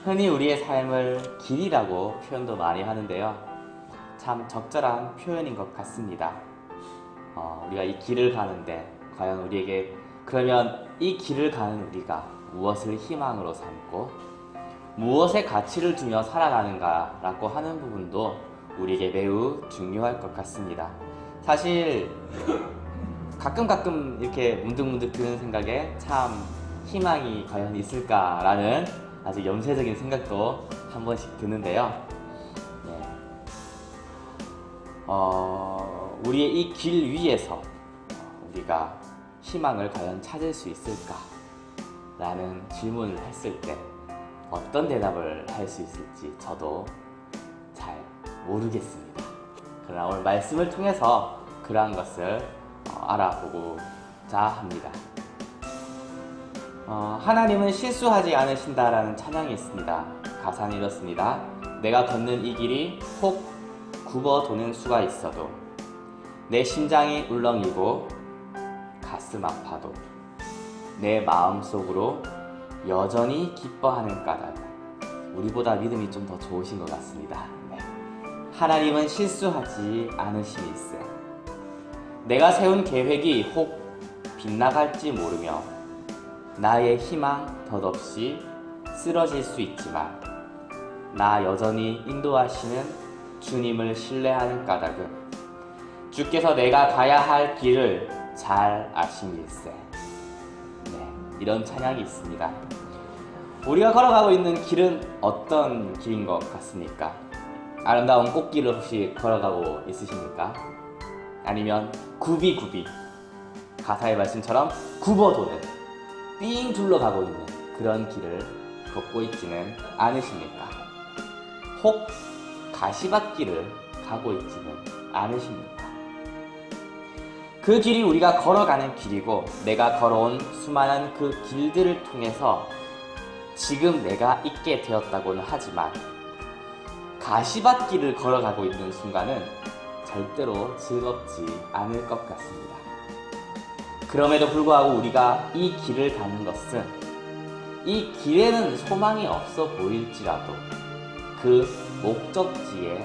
흔히 우리의 삶을 길이라고 표현도 많이 하는데요. 참 적절한 표현인 것 같습니다. 우리가 이 길을 가는데 과연 우리에게 그러면 이 길을 가는 우리가 무엇을 희망으로 삼고 무엇에 가치를 두며 살아가는가라고 하는 부분도 우리에게 매우 중요할 것 같습니다. 사실 가끔 이렇게 문득문득 드는 생각에 참 희망이 과연 있을까라는 아주 염세적인 생각도 한 번씩 드는데요. 네. 우리의 이 길 위에서 우리가 희망을 과연 찾을 수 있을까라는 질문을 했을 때 어떤 대답을 할 수 있을지 저도 잘 모르겠습니다. 그러나 오늘 말씀을 통해서 그러한 것을 알아보고자 합니다. 하나님은 실수하지 않으신다라는 찬양이 있습니다. 가사는 이렇습니다. 내가 걷는 이 길이 혹 굽어 도는 수가 있어도 내 심장이 울렁이고 가슴 아파도 내 마음속으로 여전히 기뻐하는 까닭은 우리보다 믿음이 좀 더 좋으신 것 같습니다. 네. 하나님은 실수하지 않으심일세. 내가 세운 계획이 혹 빗나갈지 모르며 나의 희망 덧없이 쓰러질 수 있지만 나 여전히 인도하시는 주님을 신뢰하는 까닭은 주께서 내가 가야 할 길을 잘 아심일세. 네, 이런 찬양이 있습니다. 우리가 걸어가고 있는 길은 어떤 길인 것 같습니까? 아름다운 꽃길을 혹시 걸어가고 있으십니까? 아니면 굽이굽이 가사의 말씀처럼 굽어도는 삥 둘러가고 있는 그런 길을 걷고 있지는 않으십니까? 혹 가시밭길을 가고 있지는 않으십니까? 그 길이 우리가 걸어가는 길이고 내가 걸어온 수많은 그 길들을 통해서 지금 내가 있게 되었다고는 하지만 가시밭길을 걸어가고 있는 순간은 절대로 즐겁지 않을 것 같습니다. 그럼에도 불구하고 우리가 이 길을 가는 것은 이 길에는 소망이 없어 보일지라도 그 목적지에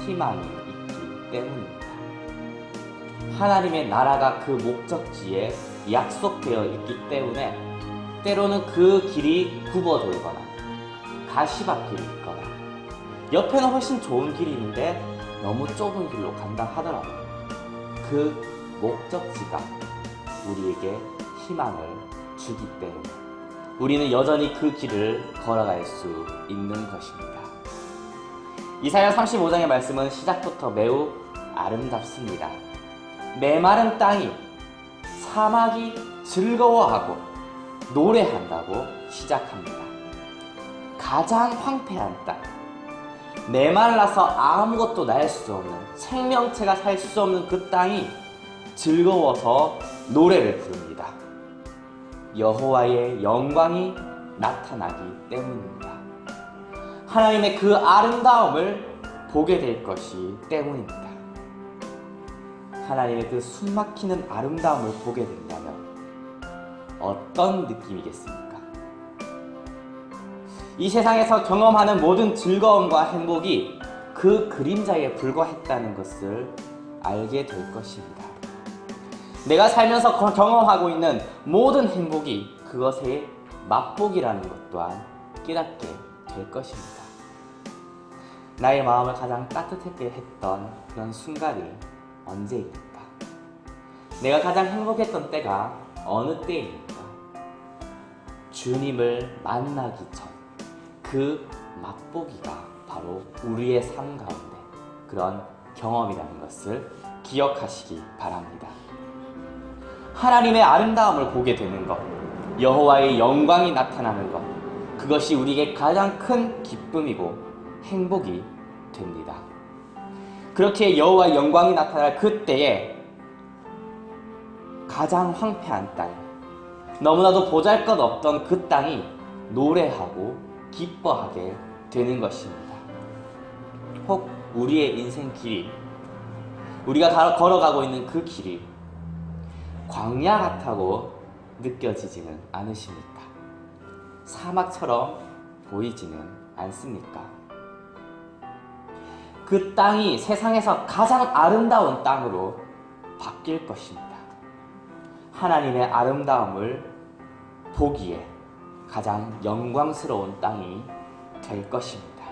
희망이 있기 때문입니다. 하나님의 나라가 그 목적지에 약속되어 있기 때문에 때로는 그 길이 굽어돌거나 가시밭길이 있거나 옆에는 훨씬 좋은 길이 있는데 너무 좁은 길로 간다 하더라도 그 목적지가 우리에게 희망을 주기 때문에 우리는 여전히 그 길을 걸어갈 수 있는 것입니다. 이사야 35장의 말씀은 시작부터 매우 아름답습니다. 메마른 땅이 사막이 즐거워하고 노래한다고 시작합니다. 가장 황폐한 땅, 메말라서 아무것도 날 수 없는 생명체가 살 수 없는 그 땅이 즐거워서 노래를 부릅니다. 여호와의 영광이 나타나기 때문입니다. 하나님의 그 아름다움을 보게 될 것이 때문입니다. 하나님의 그 숨막히는 아름다움을 보게 된다면 어떤 느낌이겠습니까? 이 세상에서 경험하는 모든 즐거움과 행복이 그 그림자에 불과했다는 것을 알게 될 것입니다. 내가 살면서 경험하고 있는 모든 행복이 그것의 맛보기라는 것 또한 깨닫게 될 것입니다. 나의 마음을 가장 따뜻하게 했던 그런 순간이 언제입니까? 내가 가장 행복했던 때가 어느 때입니까? 주님을 만나기 전 그 맛보기가 바로 우리의 삶 가운데 그런 경험이라는 것을 기억하시기 바랍니다. 하나님의 아름다움을 보게 되는 것, 여호와의 영광이 나타나는 것, 그것이 우리에게 가장 큰 기쁨이고 행복이 됩니다. 그렇게 여호와의 영광이 나타날 그때에 가장 황폐한 땅, 너무나도 보잘것없던 그 땅이 노래하고 기뻐하게 되는 것입니다. 혹 우리의 인생 길이, 우리가 걸어가고 있는 그 길이 광야 같다고 느껴지지는 않으십니까? 사막처럼 보이지는 않습니까? 그 땅이 세상에서 가장 아름다운 땅으로 바뀔 것입니다. 하나님의 아름다움을 보기에 가장 영광스러운 땅이 될 것입니다.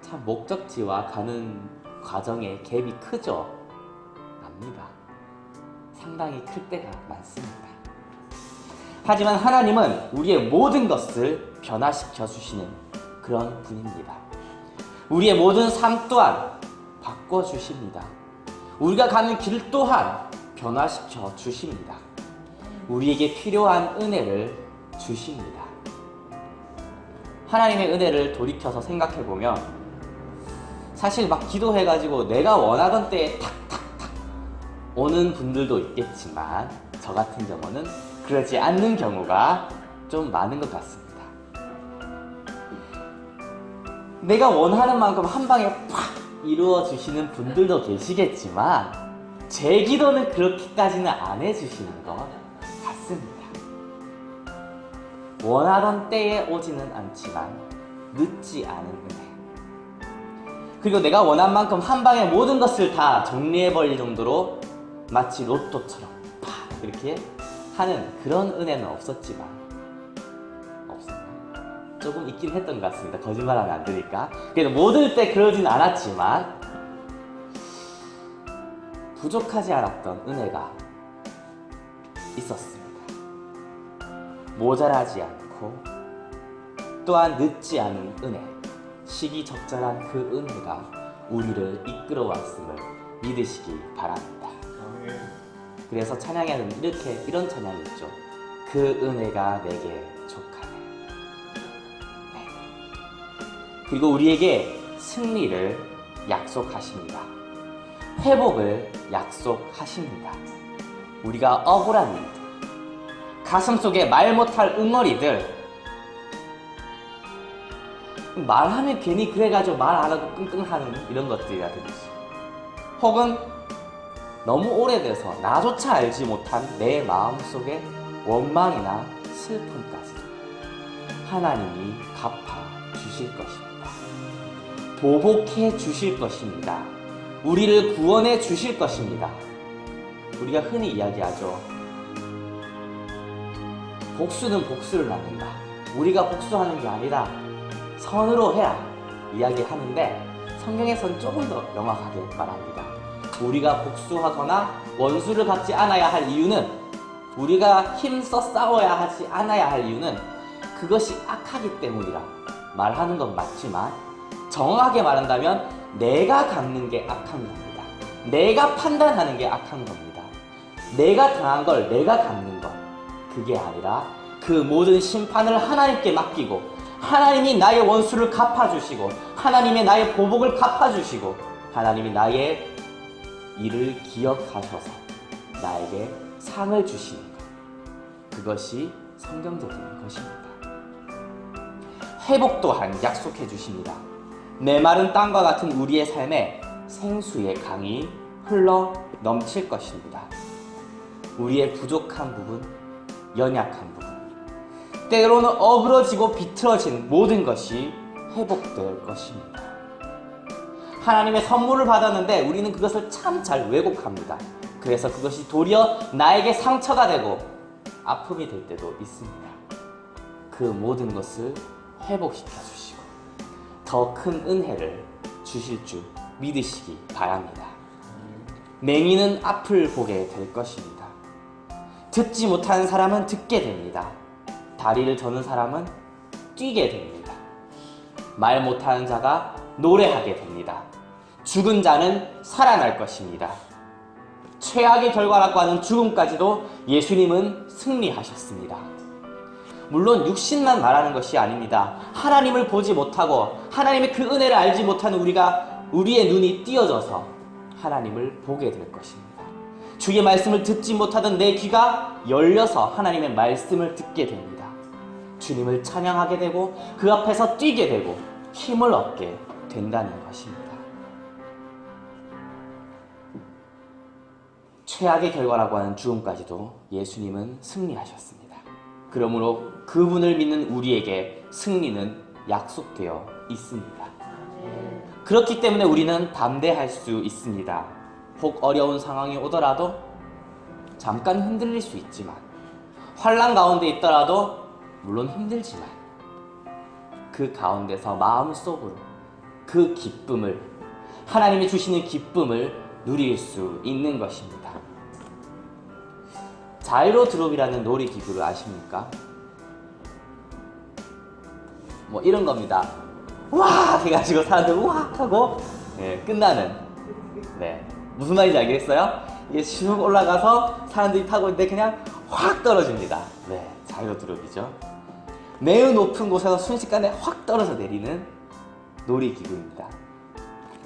참 목적지와 가는 과정의 갭이 크죠? 압니다. 상당히 클 때가 많습니다. 하지만 하나님은 우리의 모든 것을 변화시켜 주시는 그런 분입니다. 우리의 모든 삶 또한 바꿔주십니다. 우리가 가는 길 또한 변화시켜 주십니다. 우리에게 필요한 은혜를 주십니다. 하나님의 은혜를 돌이켜서 생각해보면 사실 막 기도해가지고 내가 원하던 때에 탁탁탁 오는 분들도 있겠지만 저 같은 경우는 그러지 않는 경우가 좀 많은 것 같습니다. 내가 원하는 만큼 한 방에 팍 이루어 주시는 분들도 계시겠지만 제 기도는 그렇게까지는 안 해주시는 것 같습니다. 원하던 때에 오지는 않지만 늦지 않은 은혜. 그리고 내가 원한 만큼 한 방에 모든 것을 다 정리해버릴 정도로 마치 로또처럼 팍 이렇게 하는 그런 은혜는 없었지만 조금 있긴 했던 것 같습니다. 거짓말하면 안 되니까. 그래도 모든 때 그러진 않았지만 부족하지 않았던 은혜가 있었습니다. 모자라지 않고 또한 늦지 않은 은혜, 시기적절한 그 은혜가 우리를 이끌어 왔음을 믿으시기 바랍니다. 그래서 찬양에는 이런 찬양이 있죠. 그 은혜가 내게 족하네. 네. 그리고 우리에게 승리를 약속하십니다. 회복을 약속하십니다. 우리가 억울한 일들, 가슴속에 말 못할 응어리들, 말하면 괜히 그래가지고 말 안 하고 끙끙하는 이런 것들이라든지, 혹은 너무 오래돼서 나조차 알지 못한 내 마음속의 원망이나 슬픔까지도 하나님이 갚아 주실 것입니다. 보복해 주실 것입니다. 우리를 구원해 주실 것입니다. 우리가 흔히 이야기하죠. 복수는 복수를 낳는다. 우리가 복수하는 게 아니라 선으로 해라 이야기하는데 성경에서는 조금 더 명확하게 말합니다. 우리가 복수하거나 원수를 갚지 않아야 할 이유는, 우리가 힘써 싸워야 하지 않아야 할 이유는 그것이 악하기 때문이라 말하는 건 맞지만, 정확하게 말한다면 내가 갚는 게 악한 겁니다. 내가 판단하는 게 악한 겁니다. 내가 당한 걸 내가 갚는 것, 그게 아니라 그 모든 심판을 하나님께 맡기고 하나님이 나의 원수를 갚아주시고 하나님이 나의 보복을 갚아주시고 하나님이 나의 일을 기억하셔서 나에게 상을 주시는 것, 그것이 성경적인 것입니다. 회복 또한 약속해 주십니다. 메마른 땅과 같은 우리의 삶에 생수의 강이 흘러 넘칠 것입니다. 우리의 부족한 부분, 연약한 부분, 때로는 어그러지고 비틀어진 모든 것이 회복될 것입니다. 하나님의 선물을 받았는데 우리는 그것을 참 잘 왜곡합니다. 그래서 그것이 도리어 나에게 상처가 되고 아픔이 될 때도 있습니다. 그 모든 것을 회복시켜 주시고 더 큰 은혜를 주실 줄 믿으시기 바랍니다. 맹인은 앞을 보게 될 것입니다. 듣지 못하는 사람은 듣게 됩니다. 다리를 저는 사람은 뛰게 됩니다. 말 못하는 자가 노래하게 됩니다. 죽은 자는 살아날 것입니다. 최악의 결과라고 하는 죽음까지도 예수님은 승리하셨습니다. 물론 육신만 말하는 것이 아닙니다. 하나님을 보지 못하고 하나님의 그 은혜를 알지 못하는 우리의 눈이 띄어져서 하나님을 보게 될 것입니다. 주의 말씀을 듣지 못하던 내 귀가 열려서 하나님의 말씀을 듣게 됩니다. 주님을 찬양하게 되고 그 앞에서 뛰게 되고 힘을 얻게 된다는 것입니다. 최악의 결과라고 하는 죽음까지도 예수님은 승리하셨습니다. 그러므로 그분을 믿는 우리에게 승리는 약속되어 있습니다. 그렇기 때문에 우리는 담대할 수 있습니다. 혹 어려운 상황이 오더라도 잠깐 흔들릴 수 있지만, 환난 가운데 있더라도 물론 힘들지만, 그 가운데서 마음속으로 그 기쁨을, 하나님이 주시는 기쁨을 누릴 수 있는 것입니다. 자이로드롭이라는 놀이기구를 아십니까? 뭐 이런 겁니다. 와! 해가지고 사람들 우악! 하고 끝나는. 무슨 말인지 알겠어요? 이게 슉 올라가서 사람들이 타고 있는데 그냥 확 떨어집니다. 자이로드롭이죠. 매우 높은 곳에서 순식간에 확 떨어져 내리는 놀이기구입니다.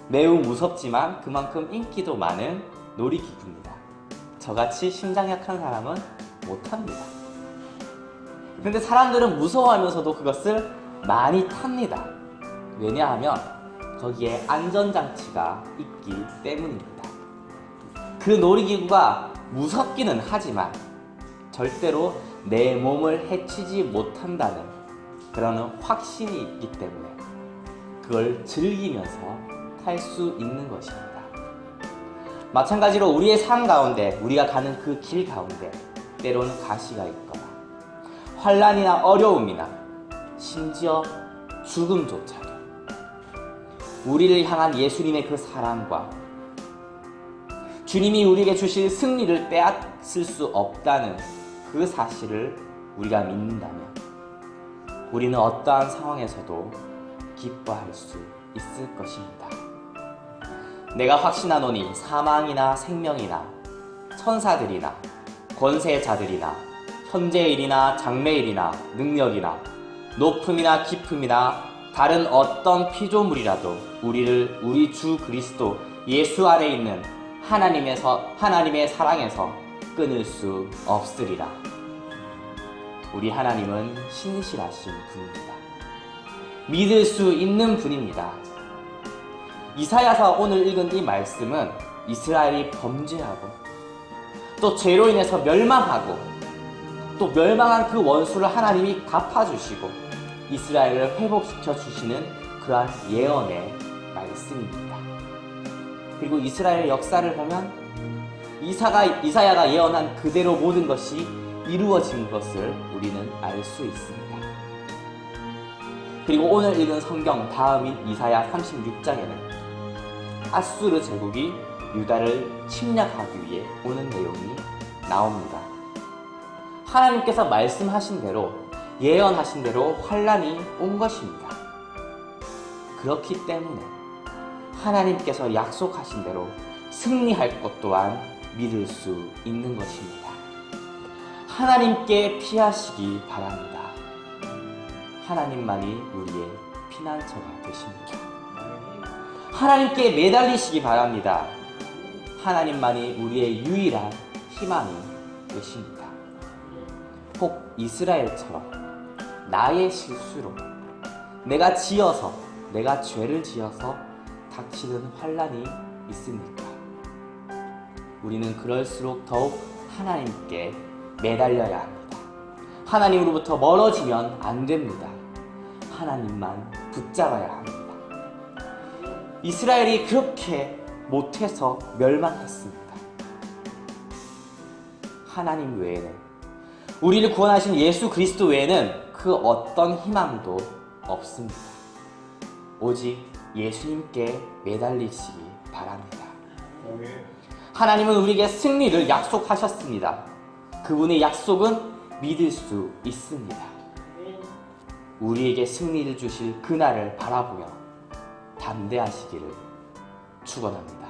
매우 무섭지만 그만큼 인기도 많은 놀이기구입니다. 저같이 심장 약한 사람은 못합니다. 그런데 사람들은 무서워하면서도 그것을 많이 탑니다. 왜냐하면 거기에 안전장치가 있기 때문입니다. 그 놀이기구가 무섭기는 하지만 절대로 내 몸을 해치지 못한다는 그런 확신이 있기 때문에 그걸 즐기면서 탈 수 있는 것입니다. 마찬가지로 우리의 삶 가운데, 우리가 가는 그 길 가운데 때로는 가시가 있거나 환난이나 어려움이나 심지어 죽음조차도 우리를 향한 예수님의 그 사랑과 주님이 우리에게 주실 승리를 빼앗을 수 없다는 그 사실을 우리가 믿는다면 우리는 어떠한 상황에서도 기뻐할 수 있을 것입니다. 내가 확신하노니 사망이나 생명이나 천사들이나 권세자들이나 현재의 일이나 장래의 일이나 능력이나 높음이나 깊음이나 다른 어떤 피조물이라도 우리를 우리 주 그리스도 예수 안에 있는 하나님의 사랑에서 끊을 수 없으리라. 우리 하나님은 신실하신 분입니다. 믿을 수 있는 분입니다. 이사야서 오늘 읽은 이 말씀은 이스라엘이 범죄하고 또 죄로 인해서 멸망하고 또 멸망한 그 원수를 하나님이 갚아주시고 이스라엘을 회복시켜 주시는 그러한 예언의 말씀입니다. 그리고 이스라엘 역사를 보면 이사야가 예언한 그대로 모든 것이 이루어진 것을 우리는 알 수 있습니다. 그리고 오늘 읽은 성경 다음인 이사야 36장에는 아수르 제국이 유다를 침략하기 위해 오는 내용이 나옵니다. 하나님께서 말씀하신 대로, 예언하신 대로 환난이 온 것입니다. 그렇기 때문에 하나님께서 약속하신 대로 승리할 것 또한 믿을 수 있는 것입니다. 하나님께 피하시기 바랍니다. 하나님만이 우리의 피난처가 되십니다. 하나님께 매달리시기 바랍니다. 하나님만이 우리의 유일한 희망이 되십니다. 혹 이스라엘처럼 나의 실수로 내가 죄를 지어서 닥치는 환난이 있습니까? 우리는 그럴수록 더욱 하나님께 매달려야 합니다. 하나님으로부터 멀어지면 안 됩니다. 하나님만 붙잡아야 합니다. 이스라엘이 그렇게 못해서 멸망했습니다. 하나님 외에는, 우리를 구원하신 예수 그리스도 외에는 그 어떤 희망도 없습니다. 오직 예수님께 매달리시기 바랍니다. 하나님은 우리에게 승리를 약속하셨습니다. 그분의 약속은 믿을 수 있습니다. 우리에게 승리를 주실 그날을 바라보며 담대하시기를 축원합니다.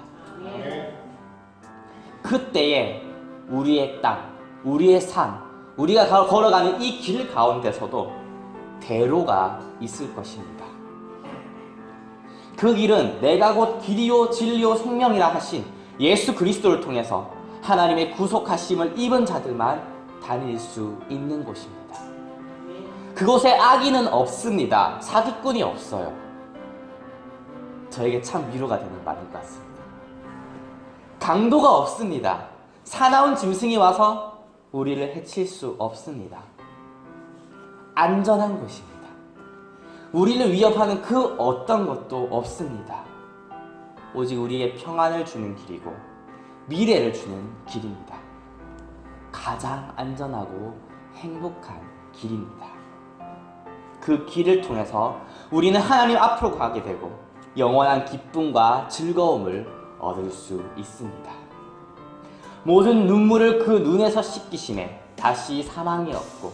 그때에 우리의 땅, 우리의 삶, 우리가 걸어가는 이 길 가운데서도 대로가 있을 것입니다. 그 길은 내가 곧 길이요 진리요 생명이라 하신 예수 그리스도를 통해서 하나님의 구속하심을 입은 자들만 다닐 수 있는 곳입니다. 그곳에 악인은 없습니다. 사기꾼이 없어요. 저에게 참 위로가 되는 말인 것 같습니다. 강도가 없습니다. 사나운 짐승이 와서 우리를 해칠 수 없습니다. 안전한 곳입니다. 우리를 위협하는 그 어떤 것도 없습니다. 오직 우리에게 평안을 주는 길이고 미래를 주는 길입니다. 가장 안전하고 행복한 길입니다. 그 길을 통해서 우리는 하나님 앞으로 가게 되고 영원한 기쁨과 즐거움을 얻을 수 있습니다. 모든 눈물을 그 눈에서 씻기심에 다시 사망이 없고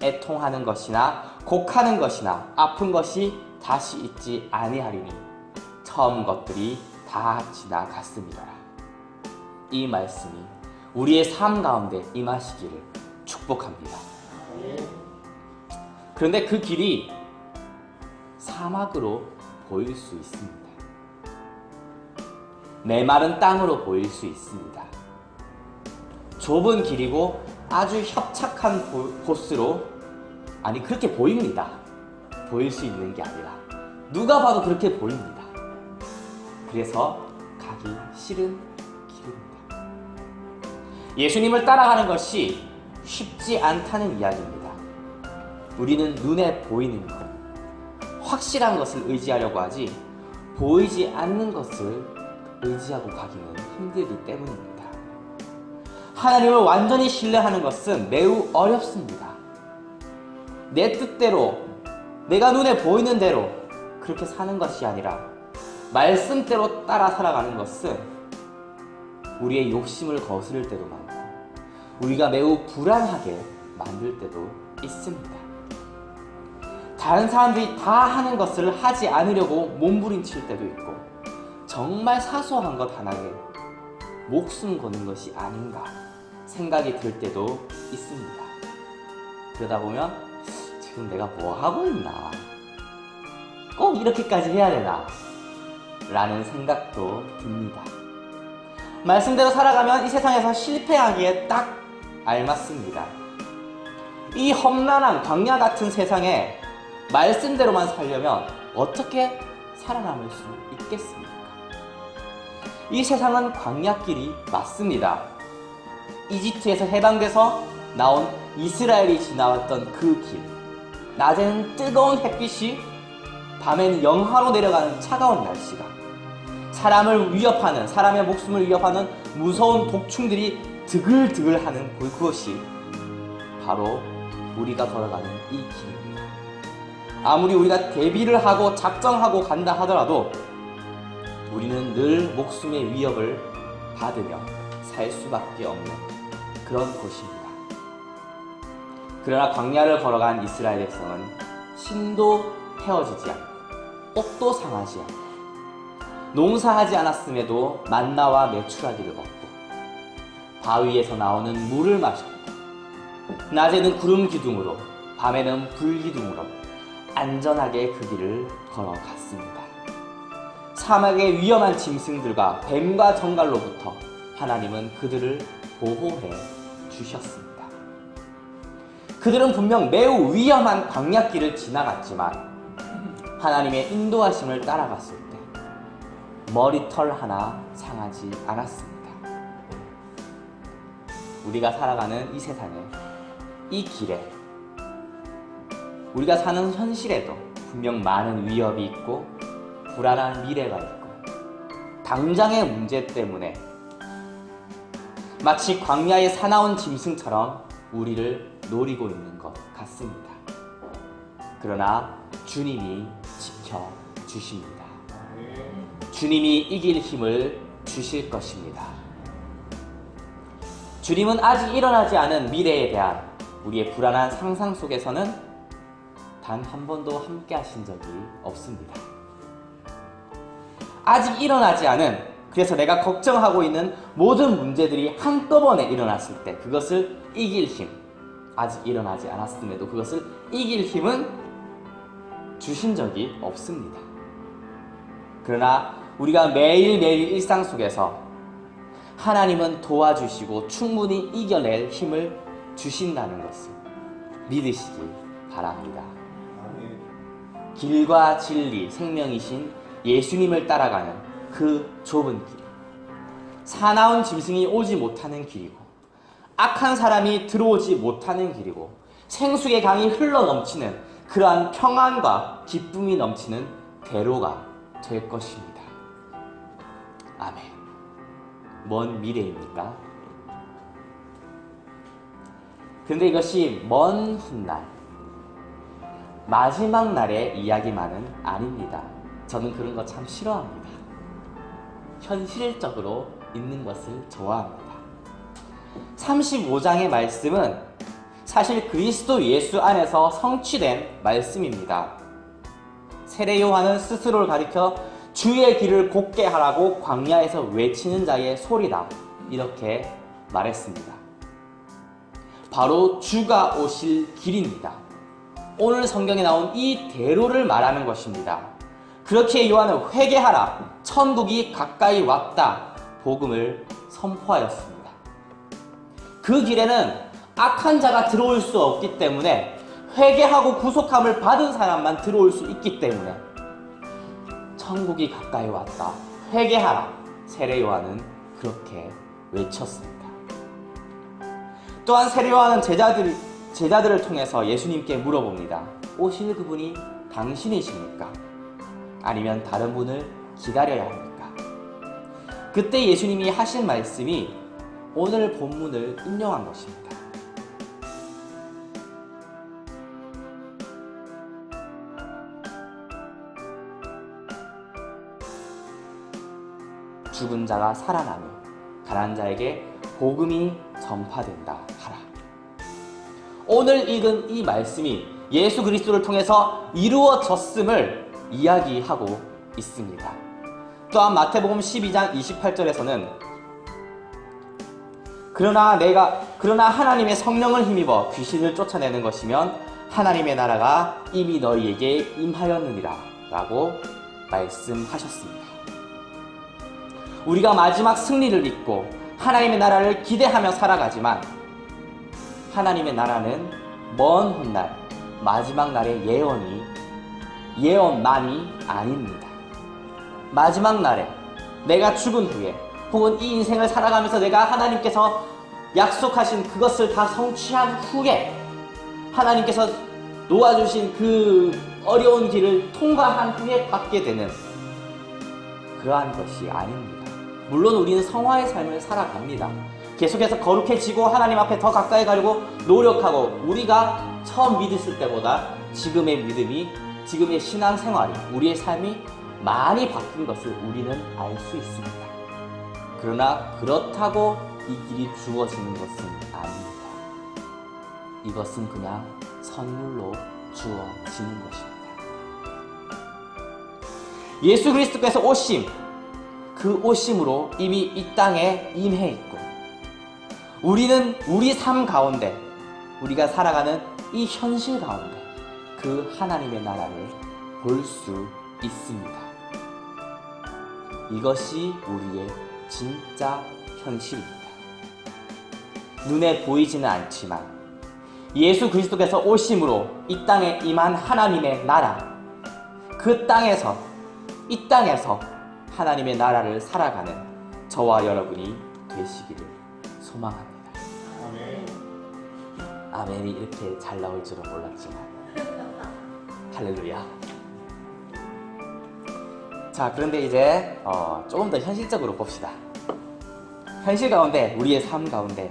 애통하는 것이나 곡하는 것이나 아픈 것이 다시 있지 아니하리니 처음 것들이 다 지나갔습니다. 이 말씀이 우리의 삶 가운데 임하시기를 축복합니다. 그런데 그 길이 사막으로 보일 수 있습니다. 메마른 땅으로 보일 수 있습니다. 좁은 길이고 아주 협착한 곳으로 그렇게 보입니다. 보일 수 있는 게 아니라 누가 봐도 그렇게 보입니다. 그래서 가기 싫은 길입니다. 예수님을 따라가는 것이 쉽지 않다는 이야기입니다. 우리는 눈에 보이는 것, 확실한 것을 의지하려고 하지 보이지 않는 것을 의지하고 가기는 힘들기 때문입니다. 하나님을 완전히 신뢰하는 것은 매우 어렵습니다. 내 뜻대로, 내가 눈에 보이는 대로 그렇게 사는 것이 아니라 말씀대로 따라 살아가는 것은 우리의 욕심을 거스를 때도 많고 우리가 매우 불안하게 만들 때도 있습니다. 다른 사람들이 다 하는 것을 하지 않으려고 몸부림칠 때도 있고 정말 사소한 것 하나에 목숨 거는 것이 아닌가 생각이 들 때도 있습니다. 그러다 보면 지금 내가 뭐 하고 있나? 꼭 이렇게까지 해야 되나? 라는 생각도 듭니다. 말씀대로 살아가면 이 세상에서 실패하기에 딱 알맞습니다. 이 험난한 광야 같은 세상에 말씀대로만 살려면 어떻게 살아남을 수 있겠습니까? 이 세상은 광야길이 맞습니다. 이집트에서 해방돼서 나온 이스라엘이 지나왔던 그 길. 낮에는 뜨거운 햇빛이, 밤에는 영하로 내려가는 차가운 날씨가, 사람을 위협하는, 사람의 목숨을 위협하는 무서운 독충들이 드글드글하는 그것이 바로 우리가 걸어가는 이 길입니다. 아무리 우리가 대비를 하고 작정하고 간다 하더라도 우리는 늘 목숨의 위협을 받으며 살 수밖에 없는 그런 곳입니다. 그러나 광야를 걸어간 이스라엘 백성은 신도 태워지지 않고 옷도 상하지 않고 농사하지 않았음에도 만나와 메추라기를 먹고 바위에서 나오는 물을 마셨고 낮에는 구름 기둥으로 밤에는 불 기둥으로 안전하게 그 길을 걸어갔습니다. 사막의 위험한 짐승들과 뱀과 정갈로부터 하나님은 그들을 보호해 주셨습니다. 그들은 분명 매우 위험한 광야길을 지나갔지만 하나님의 인도하심을 따라갔을 때 머리털 하나 상하지 않았습니다. 우리가 살아가는 이 세상에, 이 길에, 우리가 사는 현실에도 분명 많은 위협이 있고 불안한 미래가 있고 당장의 문제 때문에 마치 광야에 사나운 짐승처럼 우리를 노리고 있는 것 같습니다. 그러나 주님이 지켜주십니다. 주님이 이길 힘을 주실 것입니다. 주님은 아직 일어나지 않은 미래에 대한 우리의 불안한 상상 속에서는 단 한 번도 함께 하신 적이 없습니다. 아직 일어나지 않은, 그래서 내가 걱정하고 있는 모든 문제들이 한꺼번에 일어났을 때 그것을 이길 힘, 아직 일어나지 않았음에도 그것을 이길 힘은 주신 적이 없습니다. 그러나 우리가 매일매일 일상 속에서 하나님은 도와주시고 충분히 이겨낼 힘을 주신다는 것을 믿으시기 바랍니다. 길과 진리, 생명이신 예수님을 따라가는 그 좁은 길, 사나운 짐승이 오지 못하는 길이고 악한 사람이 들어오지 못하는 길이고 생수의 강이 흘러넘치는 그러한 평안과 기쁨이 넘치는 대로가 될 것입니다. 아멘. 먼 미래입니까? 근데 이것이 먼 훗날, 마지막 날의 이야기만은 아닙니다. 저는 그런 거 참 싫어합니다. 현실적으로 있는 것을 좋아합니다. 35장의 말씀은 사실 그리스도 예수 안에서 성취된 말씀입니다. 세례 요한은 스스로를 가리켜 주의 길을 곱게 하라고 광야에서 외치는 자의 소리다, 이렇게 말했습니다. 바로 주가 오실 길입니다. 오늘 성경에 나온 이 대로를 말하는 것입니다. 그렇게 요한은 회개하라, 천국이 가까이 왔다, 복음을 선포하였습니다. 그 길에는 악한 자가 들어올 수 없기 때문에, 회개하고 구속함을 받은 사람만 들어올 수 있기 때문에 천국이 가까이 왔다, 회개하라, 세례 요한은 그렇게 외쳤습니다. 또한 세례 요한은 제자들을 통해서 예수님께 물어봅니다. 오실 그분이 당신이십니까? 아니면 다른 분을 기다려야 합니까? 그때 예수님이 하신 말씀이 오늘 본문을 인용한 것입니다. 죽은 자가 살아나며 가난한 자에게 복음이 전파된다 하라. 오늘 읽은 이 말씀이 예수 그리스도를 통해서 이루어졌음을 이야기하고 있습니다. 또한 마태복음 12장 28절에서는 그러나 하나님의 성령을 힘입어 귀신을 쫓아내는 것이면 하나님의 나라가 이미 너희에게 임하였느니라 라고 말씀하셨습니다. 우리가 마지막 승리를 믿고 하나님의 나라를 기대하며 살아가지만, 하나님의 나라는 먼 훗날 마지막 날의 예언만이 아닙니다. 마지막 날에 내가 죽은 후에, 혹은 이 인생을 살아가면서 내가 하나님께서 약속하신 그것을 다 성취한 후에, 하나님께서 놓아주신 그 어려운 길을 통과한 후에 받게 되는 그러한 것이 아닙니다. 물론 우리는 성화의 삶을 살아갑니다. 계속해서 거룩해지고 하나님 앞에 더 가까이 가려고 노력하고, 우리가 처음 믿었을 때보다 지금의 믿음이, 지금의 신앙생활이, 우리의 삶이 많이 바뀐 것을 우리는 알 수 있습니다. 그러나 그렇다고 이 길이 주어지는 것은 아닙니다. 이것은 그냥 선물로 주어지는 것입니다. 예수 그리스도께서 오심, 그 오심으로 이미 이 땅에 임해 있고, 우리는 우리 삶 가운데, 우리가 살아가는 이 현실 가운데 그 하나님의 나라를 볼 수 있습니다. 이것이 우리의 진짜 현실입니다. 눈에 보이지는 않지만 예수 그리스도께서 오심으로 이 땅에 임한 하나님의 나라, 그 땅에서, 이 땅에서 하나님의 나라를 살아가는 저와 여러분이 되시기를 소망합니다. 아멘이 이렇게 잘 나올 줄은 몰랐지만 할렐루야. 자, 그런데 이제 조금 더 현실적으로 봅시다. 현실 가운데, 우리의 삶 가운데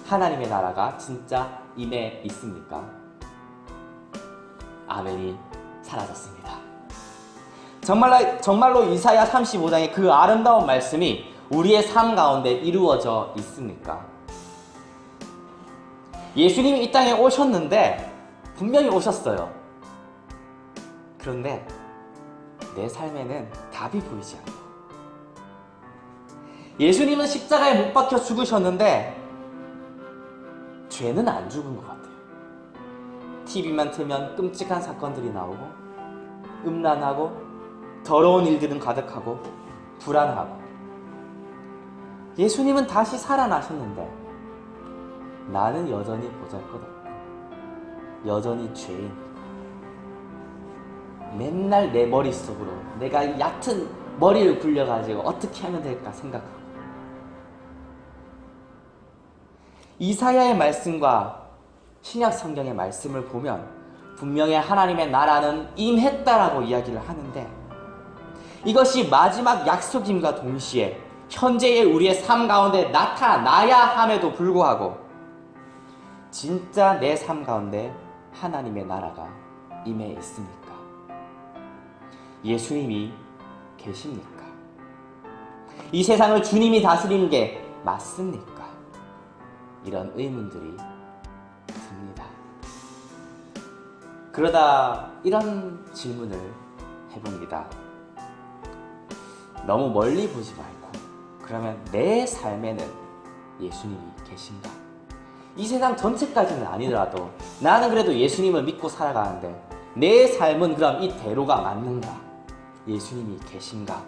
하나님의 나라가 진짜 임해 있습니까? 아멘이 사라졌습니다. 정말로 이사야 35장의 그 아름다운 말씀이 우리의 삶 가운데 이루어져 있습니까? 예수님이 이 땅에 오셨는데, 분명히 오셨어요. 그런데 내 삶에는 답이 보이지 않아요. 예수님은 십자가에 못 박혀 죽으셨는데 죄는 안 죽은 것 같아요. TV만 틀면 끔찍한 사건들이 나오고, 음란하고 더러운 일들은 가득하고 불안하고, 예수님은 다시 살아나셨는데 나는 여전히 보잘것없고 여전히 죄인, 맨날 내 머릿속으로 내가 얕은 머리를 굴려가지고 어떻게 하면 될까 생각하고, 이사야의 말씀과 신약 성경의 말씀을 보면 분명히 하나님의 나라는 임했다라고 이야기를 하는데, 이것이 마지막 약속임과 동시에 현재의 우리의 삶 가운데 나타나야 함에도 불구하고 진짜 내 삶 가운데 하나님의 나라가 임해 있습니까? 예수님이 계십니까? 이 세상을 주님이 다스리는 게 맞습니까? 이런 의문들이 듭니다. 그러다 이런 질문을 해봅니다. 너무 멀리 보지 말고, 그러면 내 삶에는 예수님이 계신가? 이 세상 전체까지는 아니더라도 나는 그래도 예수님을 믿고 살아가는데 내 삶은 그럼 이 대로가 맞는가? 예수님이 계신가?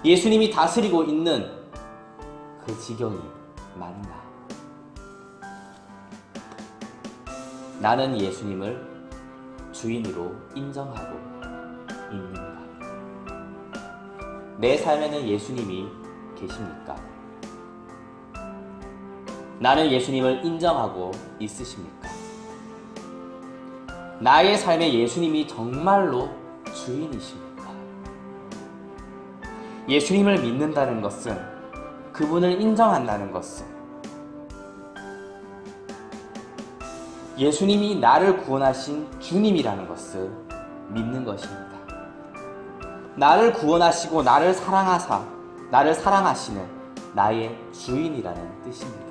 예수님이 다스리고 있는 그 지경이 맞나? 나는 예수님을 주인으로 인정하고 있는가? 내 삶에는 예수님이 계십니까? 나는 예수님을 인정하고 있으십니까? 나의 삶에 예수님이 정말로 주인이십니까? 예수님을 믿는다는 것은, 그분을 인정한다는 것은, 예수님이 나를 구원하신 주님이라는 것을 믿는 것입니다. 나를 구원하시고 나를 사랑하사, 나를 사랑하시는 나의 주인이라는 뜻입니다.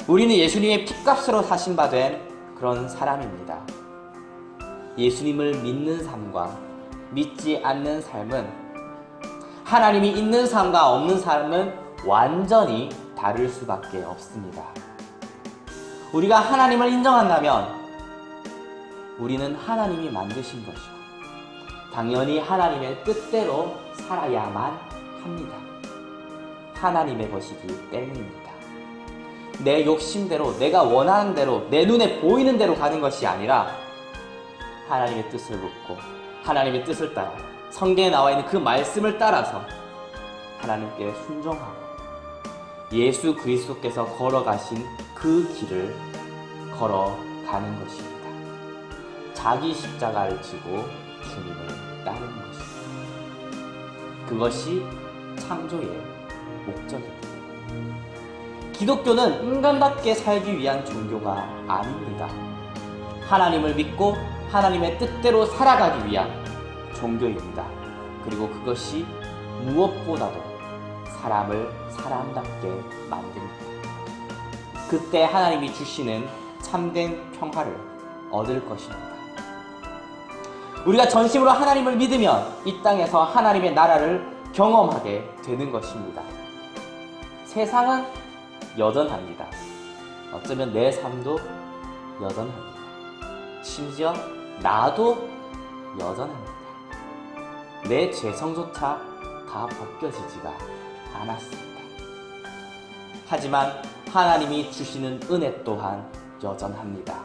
우리는 예수님의 핏값으로 사신 바 된 그런 사람입니다. 예수님을 믿는 삶과 믿지 않는 삶은, 하나님이 있는 삶과 없는 삶은 완전히 다를 수밖에 없습니다. 우리가 하나님을 인정한다면 우리는 하나님이 만드신 것이고 당연히 하나님의 뜻대로 살아야만 합니다. 하나님의 것이기 때문입니다. 내 욕심대로, 내가 원하는 대로, 내 눈에 보이는 대로 가는 것이 아니라 하나님의 뜻을 묻고 하나님의 뜻을 따라 성경에 나와 있는 그 말씀을 따라서 하나님께 순종하고 예수 그리스도께서 걸어가신 그 길을 걸어가는 것입니다. 자기 십자가를 지고 주님을 따르는 것입니다. 그것이 창조의 목적입니다. 기독교는 인간답게 살기 위한 종교가 아닙니다. 하나님을 믿고 하나님의 뜻대로 살아가기 위한 종교입니다. 그리고 그것이 무엇보다도 사람을 사람답게 만듭니다. 그때 하나님이 주시는 참된 평화를 얻을 것입니다. 우리가 전심으로 하나님을 믿으면 이 땅에서 하나님의 나라를 경험하게 되는 것입니다. 세상은 여전합니다. 어쩌면 내 삶도 여전합니다. 심지어 나도 여전합니다. 내 죄성조차 다 벗겨지지가 않았습니다. 하지만 하나님이 주시는 은혜 또한 여전합니다.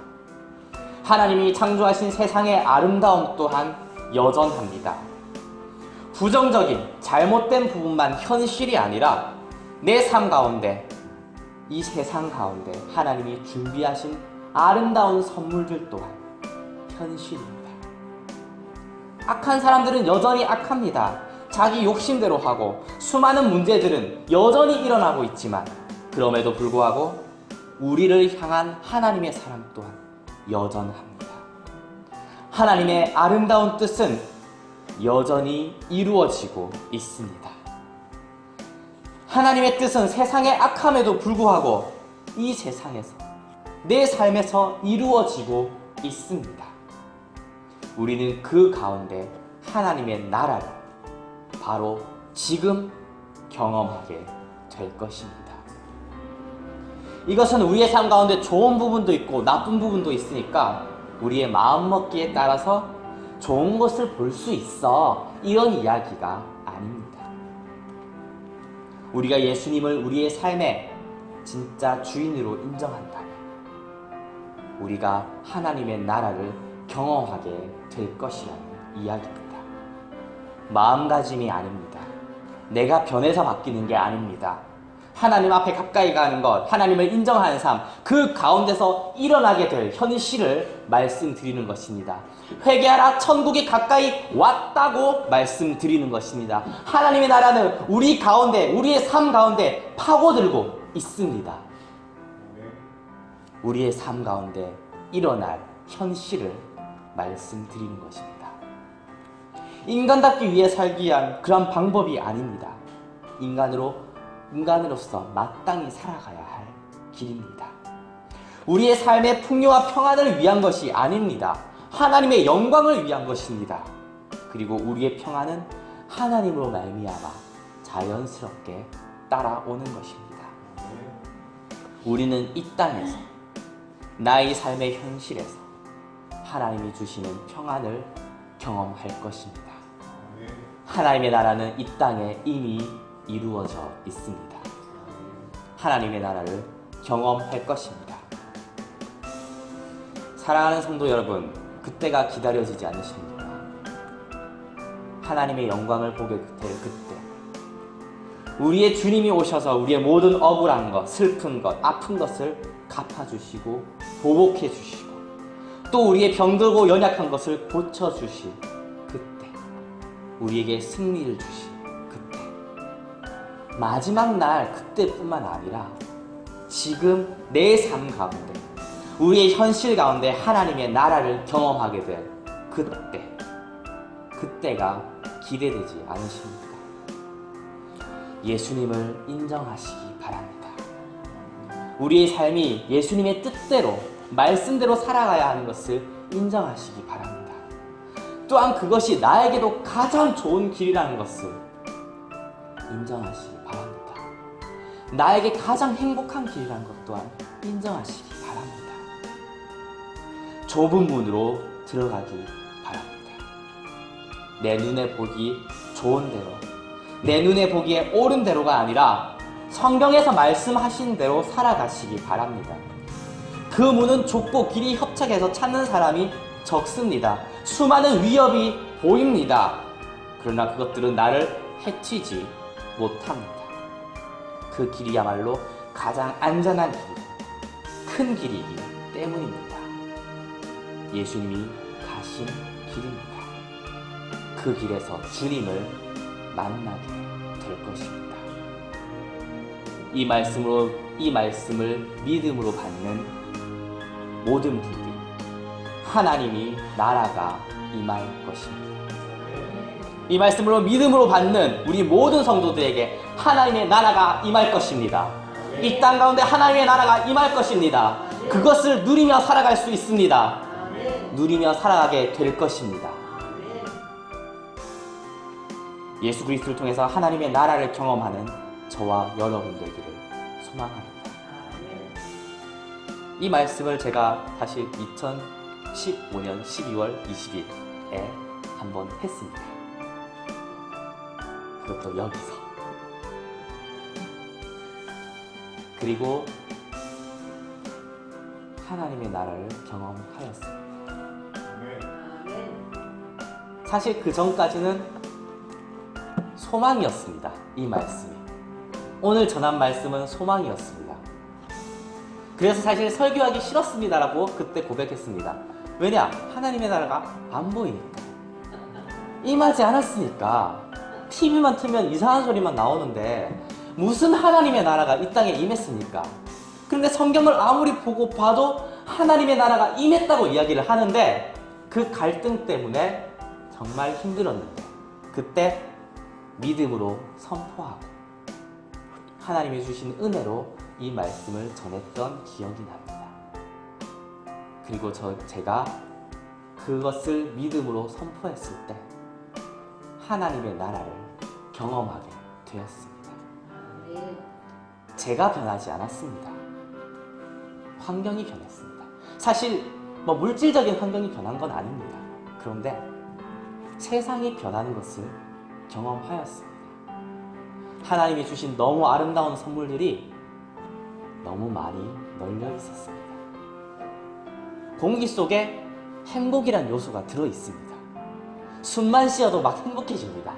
하나님이 창조하신 세상의 아름다움 또한 여전합니다. 부정적인 잘못된 부분만 현실이 아니라 내 삶 가운데, 이 세상 가운데 하나님이 준비하신 아름다운 선물들 또한 현실입니다. 악한 사람들은 여전히 악합니다. 자기 욕심대로 하고 수많은 문제들은 여전히 일어나고 있지만 그럼에도 불구하고 우리를 향한 하나님의 사랑 또한 여전합니다. 하나님의 아름다운 뜻은 여전히 이루어지고 있습니다. 하나님의 뜻은 세상의 악함에도 불구하고 이 세상에서, 내 삶에서 이루어지고 있습니다. 우리는 그 가운데 하나님의 나라를 바로 지금 경험하게 될 것입니다. 이것은 우리의 삶 가운데 좋은 부분도 있고 나쁜 부분도 있으니까 우리의 마음먹기에 따라서 좋은 것을 볼 수 있어, 이런 이야기가 아닙니다. 우리가 예수님을 우리의 삶의 진짜 주인으로 인정한다면 우리가 하나님의 나라를 경험하게 될 것이라는 이야기입니다. 마음가짐이 아닙니다. 내가 변해서 바뀌는 게 아닙니다. 하나님 앞에 가까이 가는 것, 하나님을 인정하는 삶, 그 가운데서 일어나게 될 현실을 말씀드리는 것입니다. 회개하라, 천국이 가까이 왔다고 말씀드리는 것입니다. 하나님의 나라는 우리 가운데, 우리의 삶 가운데 파고들고 있습니다. 우리의 삶 가운데 일어날 현실을 말씀드리는 것입니다. 인간답기 위해 살기 위한 그런 방법이 아닙니다. 인간으로서 마땅히 살아가야 할 길입니다. 우리의 삶의 풍요와 평안을 위한 것이 아닙니다. 하나님의 영광을 위한 것입니다. 그리고 우리의 평안은 하나님으로 말미암아 자연스럽게 따라오는 것입니다. 우리는 이 땅에서 나의 삶의 현실에서 하나님이 주시는 평안을 경험할 것입니다. 하나님의 나라는 이 땅에 이미 이루어져 있습니다. 하나님의 나라를 경험할 것입니다. 사랑하는 성도 여러분, 그때가 기다려지지 않으십니까? 하나님의 영광을 보게 될 그때, 우리의 주님이 오셔서 우리의 모든 억울한 것, 슬픈 것, 아픈 것을 갚아주시고 보복해 주시고 또 우리의 병들고 연약한 것을 고쳐주실 그때, 우리에게 승리를 주실 그때, 마지막 날 그때뿐만 아니라 지금 내 삶 가운데, 우리의 현실 가운데 하나님의 나라를 경험하게 될 그때가 기대되지 않으십니까? 예수님을 인정하시기 바랍니다. 우리의 삶이 예수님의 뜻대로, 말씀대로 살아가야 하는 것을 인정하시기 바랍니다. 또한 그것이 나에게도 가장 좋은 길이라는 것을 인정하시기 바랍니다. 나에게 가장 행복한 길이라는 것 또한 인정하시기 바랍니다. 좁은 문으로 들어가기 바랍니다. 내 눈에 보기 좋은 대로, 내 눈에 보기에 옳은 대로가 아니라 성경에서 말씀하신 대로 살아가시기 바랍니다. 그 문은 좁고 길이 협착해서 찾는 사람이 적습니다. 수많은 위협이 보입니다. 그러나 그것들은 나를 해치지 못합니다. 그 길이야말로 가장 안전한 길, 큰 길이기 때문입니다. 예수님이 가신 길입니다. 그 길에서 주님을 만나게 될 것입니다. 이 말씀을 믿음으로 받는 모든 분들이 하나님이 나라가 임할 것입니다. 이 말씀으로 믿음으로 받는 우리 모든 성도들에게 하나님의 나라가 임할 것입니다. 이 땅 가운데 하나님의 나라가 임할 것입니다. 그것을 누리며 살아갈 수 있습니다. 누리며 살아가게 될 것입니다. 예수 그리스도를 통해서 하나님의 나라를 경험하는 저와 여러분 되기를 소망합니다. 이 말씀을 제가 다시 2015년 12월 20일에 한번 했습니다. 그것도 여기서. 그리고 하나님의 나라를 경험하였습니다. 사실 그 전까지는 소망이었습니다. 이 말씀이. 오늘 전한 말씀은 소망이었습니다. 그래서 사실 설교하기 싫었습니다라고 그때 고백했습니다. 왜냐? 하나님의 나라가 안 보이니까. 임하지 않았으니까. TV만 틀면 이상한 소리만 나오는데 무슨 하나님의 나라가 이 땅에 임했습니까? 그런데 성경을 아무리 보고 봐도 하나님의 나라가 임했다고 이야기를 하는데 그 갈등 때문에 정말 힘들었는데 그때 믿음으로 선포하고 하나님이 주신 은혜로 이 말씀을 전했던 기억이 납니다. 그리고 제가 그것을 믿음으로 선포했을 때 하나님의 나라를 경험하게 되었습니다. 제가 변하지 않았습니다. 환경이 변했습니다. 사실 물질적인 환경이 변한 건 아닙니다. 그런데 세상이 변하는 것을 경험하였습니다. 하나님이 주신 너무 아름다운 선물들이 너무 많이 널려 있었습니다. 공기 속에 행복이란 요소가 들어 있습니다. 숨만 쉬어도 막 행복해집니다.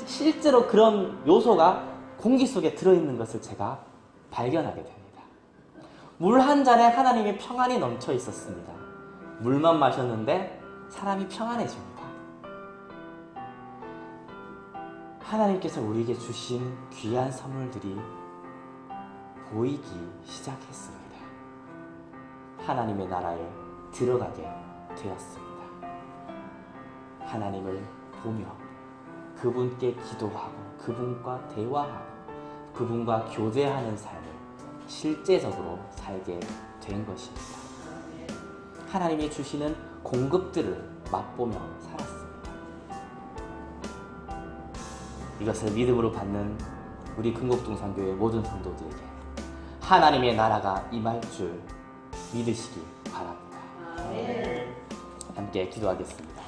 실제로 그런 요소가 공기 속에 들어있는 것을 제가 발견하게 됩니다. 물 한 잔에 하나님의 평안이 넘쳐 있었습니다. 물만 마셨는데 사람이 평안해집니다. 하나님께서 우리에게 주신 귀한 선물들이 보이기 시작했습니다. 하나님의 나라에 들어가게 되었습니다. 하나님을 보며 그분께 기도하고 그분과 대화하고 그분과 교제하는 삶을 실제적으로 살게 된 것입니다. 하나님이 주시는 공급들을 맛보며 살았습니다. 이것을 믿음으로 받는 우리 금곡동산교회 모든 성도들에게 하나님의 나라가 임할 줄 믿으시기 바랍니다. 함께 기도하겠습니다.